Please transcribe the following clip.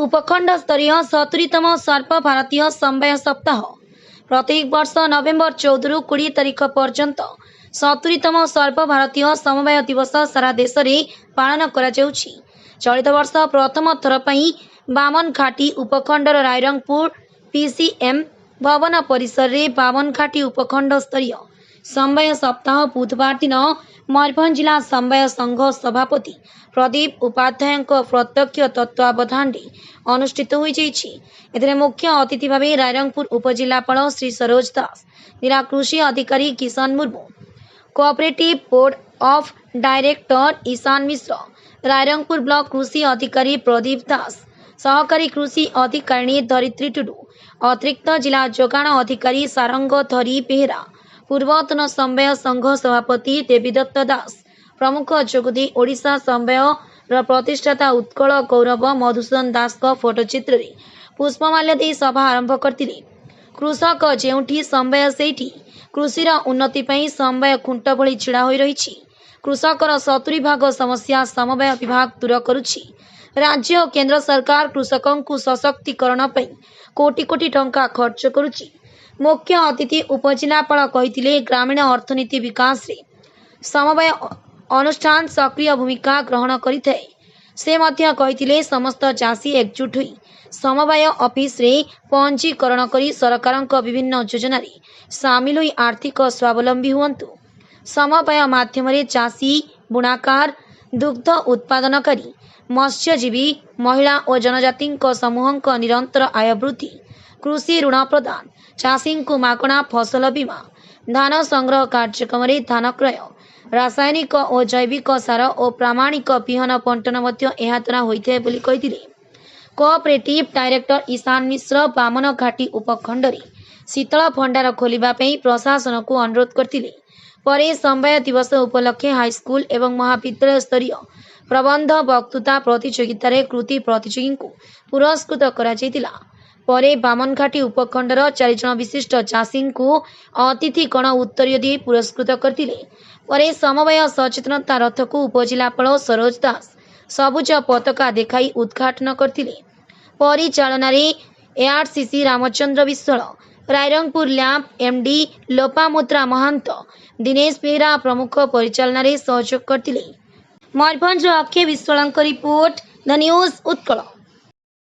उपखंड स्तरीय 70तम सर्प भारतीय समवाय सप्ताह प्रत्येक वर्ष नवेम्बर 14 रु 20 तारिख पर्यंत 70तम सर्प भारतीय समवाय दिवस सारा देश में पालन करा जाउछि। चलित वर्ष प्रथम थर पई बामनघाटी उपखंडर रायरंगपुर पीसीएम भवन परिसर रे बामनघाटी उपखंड स्तरीय समवाय सप्ताह बुधवार दिन मयूरभंज जिला समवाय संघ सभापति प्रदीप उपाध्याय प्रत्यक्ष तत्वावधान अनुष्ठित हो मुख्य अतिथि भाव रायरंगपुर उपजिलापाल श्री सरोज दास, जिला कृषि अधिकारी Kishan Murmu, cooperative board of director Ishan Mishra, Rairangpur block कृषि अधिकारी प्रदीप दास, सहकारी कृषि अधिकारी धरित्री टुडू, अतिरिक्त जिला जोगाण अधिकारी सारंग धरी बेहेरा, पूर्वतन समवाय संघ सभापति देवीदत्त दास प्रमुख जोगदी ओडिशा समवाय प्रतिष्ठाता उत्कल गौरव मधुसूदन दास का फोटोचित्र रे पुष्पमाल्य दे सभा आरंभ करथिले। कृषक जेउठी समवाय सेठी कृषिर उन्नति पई समवाय खुंट भली छिड़ा होई रहिछि। कृषकर 70 भाग समस्या समवाय विभाग दूर करुछि। राज्य और केंद्र सरकार कृषकों सशक्तिकरण पई कोटी कोटी टंका खर्च करुछि। मुख्य अतिथि उपजिलापाल कहिथिले ग्रामीण अर्थनीति विकास रे समवाय अनुष्ठान सक्रिय भूमिका ग्रहण करिथाय। से मध्य कहिथिले समस्त चाषी एकजुट होई समवाय ऑफिस रे पंजीकरण करी सरकारक विभिन्न योजना रे शामिल होई आर्थिक स्वावलंबी हुअन्तु। समवाय माध्यम रे चाषी, बुणाकार, दुग्ध उत्पादनकारी, मत्स्यजीवी, महिला और जनजाति समूहक निरंतर आय वृद्धि, कृषि ऋण प्रदान, चाषी को मागणा फसल बीमा, धान संग्रह कार्यक्रम रे धान क्रय, रासायनिक और जैविक सार और प्रामाणिक बिहन बंटन द्वारा होइथे बोली कहिथिले। कोऑपरेटिव डायरेक्टर ईशान मिश्र बामनघाटी उपखंड रे शीतल भंडार खोलिबा पई प्रशासन को अनुरोध करथिले। परे समवाय दिवस उपलक्षे हाईस्कूल एवं महाविद्यालय स्तरीय प्रबंध वक्तृता प्रतियोगिता रे कृति प्रतियोगी को पुरस्कृत करा जैतिला। परे बामनघाटी उपखंडर 4 जन विशिष्ट चाषी को अतिथि गण उत्तरीय दी पुरस्कृत करथिले। परे समवाय सचेतनता रथ को उपजिलापाल सरोज दास सबुज पताका देखाई उद्घाटन करथिले। परिचालन रे एआरसीसी रामचंद्र विश्वाल, रायरंगपुर लैंप एमडी लोपामुद्रा महंत, दिनेश बेहरा प्रमुख परिचालन रे सहयोग करथिले। Mayurbhanj Akshay Vishwal report the news Utkal.